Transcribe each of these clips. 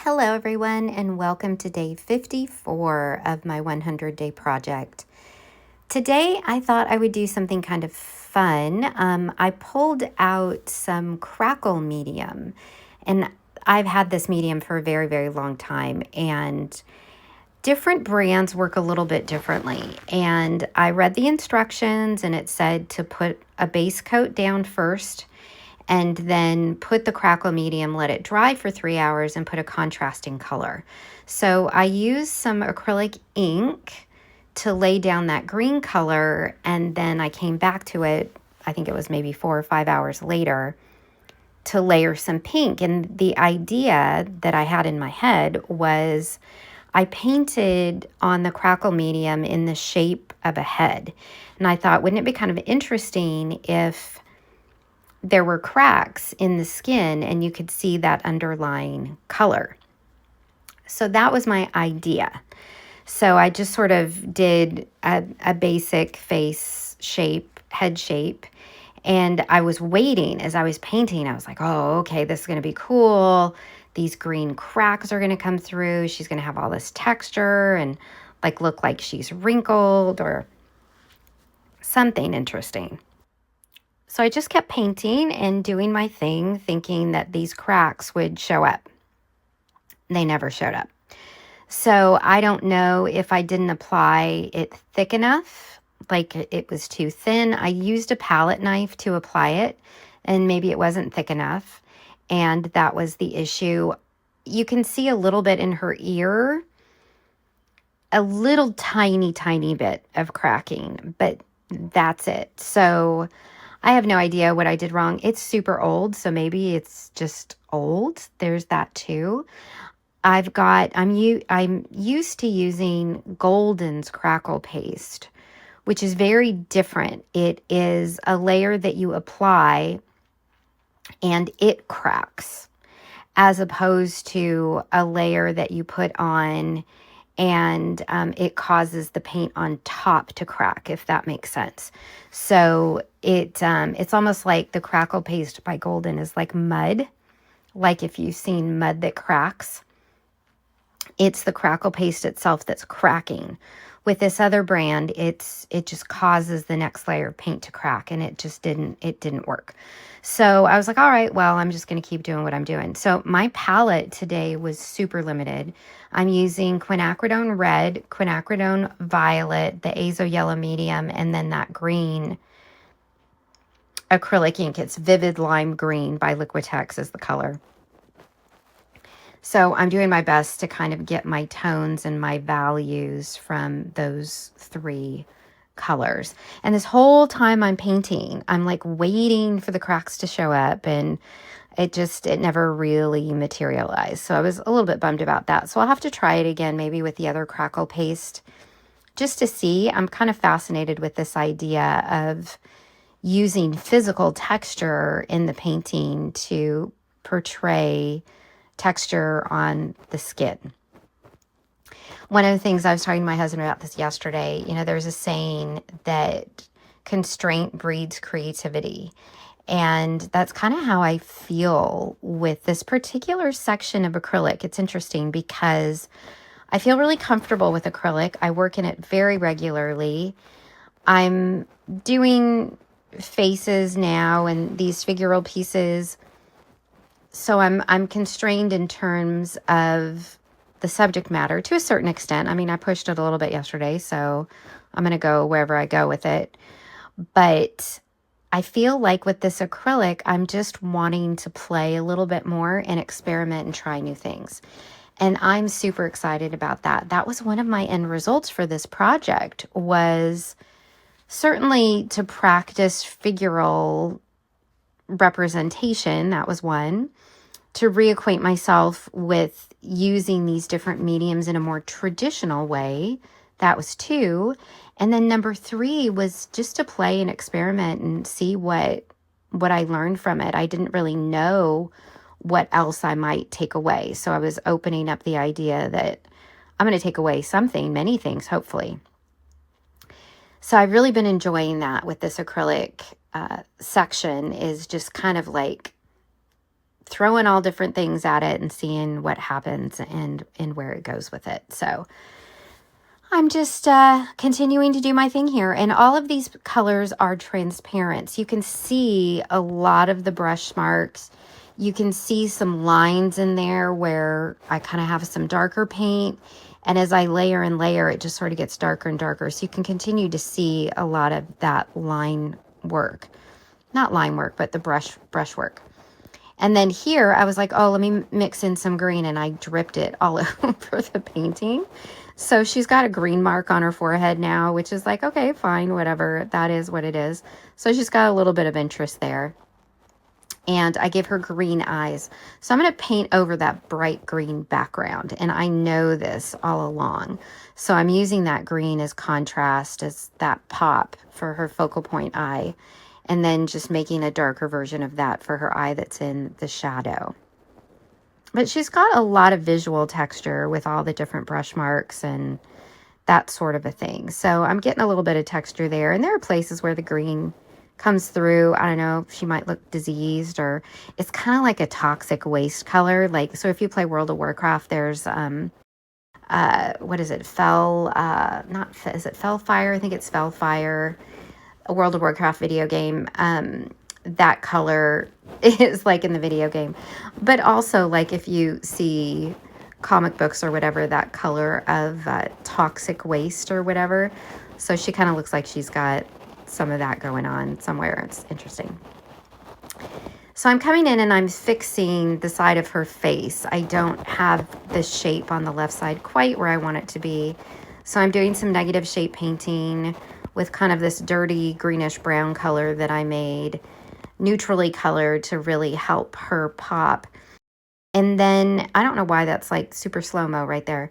Hello everyone, and welcome to day 54 of my 100-day project. Today I thought I would do something kind of fun. I pulled out some crackle medium, and I've had this medium for a very, very long time, and different brands work a little bit differently. And I read the instructions, and it said to put a base coat down first and then put the crackle medium, let it dry for 3 hours, and put a contrasting color. So I used some acrylic ink to lay down that green color, and then I came back to it, I think it was maybe 4 or 5 hours later, to layer some pink. And the idea that I had in my head was I painted on the crackle medium in the shape of a head. And I thought, wouldn't it be kind of interesting if there were cracks in the skin and you could see that underlying color? So that was my idea. So I just sort of did a basic face shape, head shape, and I was waiting as I was painting. I was like, oh, okay, this is going to be cool. These green cracks are going to come through. She's going to have all this texture and look like she's wrinkled or something interesting. So I just kept painting and doing my thing, thinking that these cracks would show up. They never showed up. So I don't know if I didn't apply it thick enough, like it was too thin. I used a palette knife to apply it, and maybe it wasn't thick enough, and that was the issue. You can see a little bit in her ear, a little tiny, tiny bit of cracking, but that's it. So I have no idea what I did wrong. It's super old, so maybe it's just old. There's that too. I'm used to using Golden's crackle paste, which is very different. It is a layer that you apply and it cracks, as opposed to a layer that you put on and it causes the paint on top to crack, if that makes sense. So it's almost like the crackle paste by Golden is like mud, like if you've seen mud that cracks. It's the crackle paste itself that's cracking. With this other brand, it just causes the next layer of paint to crack, and it didn't work. So I was like, all right, well, I'm just going to keep doing what I'm doing. So my palette today was super limited. I'm using quinacridone red, quinacridone violet, the azo yellow medium, and then that green acrylic ink. It's Vivid Lime Green by Liquitex is the color. So I'm doing my best to kind of get my tones and my values from those three colors. And this whole time I'm painting, I'm like waiting for the cracks to show up, and it never really materialized. So I was a little bit bummed about that. So I'll have to try it again, maybe with the other crackle paste, just to see. I'm kind of fascinated with this idea of using physical texture in the painting to portray texture on the skin. One of the things I was talking to my husband about this yesterday, there's a saying that constraint breeds creativity. And that's kind of how I feel with this particular section of acrylic. It's interesting because I feel really comfortable with acrylic. I work in it very regularly. I'm doing faces now and these figural pieces. So I'm constrained in terms of the subject matter to a certain extent. I mean, I pushed it a little bit yesterday, so I'm going to go wherever I go with it. But I feel like with this acrylic, I'm just wanting to play a little bit more and experiment and try new things. And I'm super excited about that. That was one of my end results for this project, was certainly to practice figural representation. That was one. To reacquaint myself with using these different mediums in a more traditional way. That was 2. And then number 3 was just to play and experiment and see what I learned from it. I didn't really know what else I might take away. So I was opening up the idea that I'm going to take away something, many things, hopefully. So I've really been enjoying that with this acrylic section, is just kind of like throwing all different things at it and seeing what happens and where it goes with it. So I'm just continuing to do my thing here. And all of these colors are transparent. So you can see a lot of the brush marks. You can see some lines in there where I kind of have some darker paint. And as I layer and layer, it just sort of gets darker and darker. So you can continue to see a lot of that line work. Not line work, but the brush work. And then here, I was like, oh, let me mix in some green. And I dripped it all over the painting. So she's got a green mark on her forehead now, which is like, okay, fine, whatever. That is what it is. So she's got a little bit of interest there. And I give her green eyes. So I'm going to paint over that bright green background. And I know this all along. So I'm using that green as contrast, as that pop for her focal point eye. And then just making a darker version of that for her eye that's in the shadow. But she's got a lot of visual texture with all the different brush marks and that sort of a thing. So I'm getting a little bit of texture there. And there are places where the green comes through. I don't know, she might look diseased, or it's kind of like a toxic waste color. Like, so if you play World of Warcraft, there's, what is it? Is it Fellfire? I think it's Fellfire, a World of Warcraft video game. That color is like in the video game. But also, like, if you see comic books or whatever, that color of toxic waste or whatever. So she kind of looks like she's got some of that going on somewhere. It's interesting. So I'm coming in and I'm fixing the side of her face. I don't have the shape on the left side quite where I want it to be. So I'm doing some negative shape painting with kind of this dirty greenish brown color that I made, neutrally colored to really help her pop. And then, I don't know why that's like super slow-mo right there.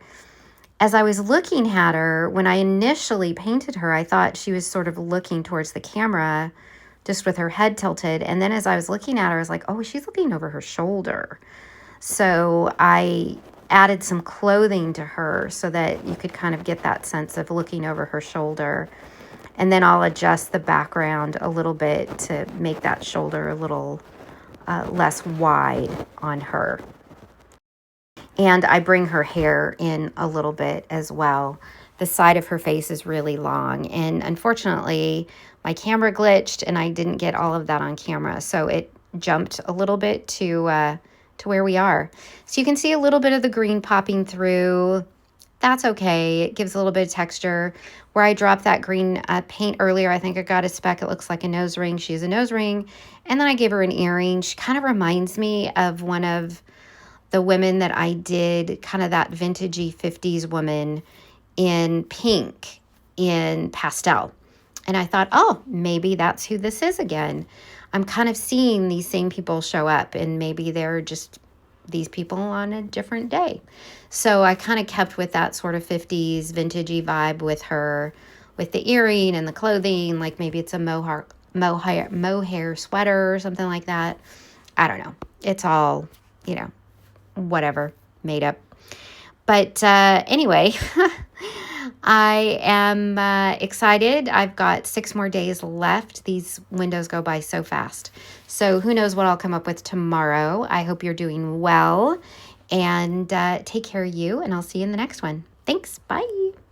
As I was looking at her, when I initially painted her, I thought she was sort of looking towards the camera, just with her head tilted. And then as I was looking at her, I was like, oh, she's looking over her shoulder. So I added some clothing to her so that you could kind of get that sense of looking over her shoulder. And then I'll adjust the background a little bit to make that shoulder a little less wide on her. And I bring her hair in a little bit as well. The side of her face is really long. And unfortunately, my camera glitched and I didn't get all of that on camera. So it jumped a little bit to where we are. So you can see a little bit of the green popping through. That's okay. It gives a little bit of texture. Where I dropped that green paint earlier, I think I got a speck. It looks like a nose ring. She has a nose ring. And then I gave her an earring. She kind of reminds me of one of the women that I did, kind of that vintagey 50s woman in pink, in pastel. And I thought, oh, maybe that's who this is again. I'm kind of seeing these same people show up, and maybe they're just these people on a different day. So I kind of kept with that sort of 50s vintagey vibe with her, with the earring and the clothing, like maybe it's a mohair sweater or something like that. I don't know. It's all, whatever, made up. But anyway, I am excited. I've got 6 more days left. These windows go by so fast. So who knows what I'll come up with tomorrow. I hope you're doing well, and take care of you, and I'll see you in the next one. Thanks. Bye.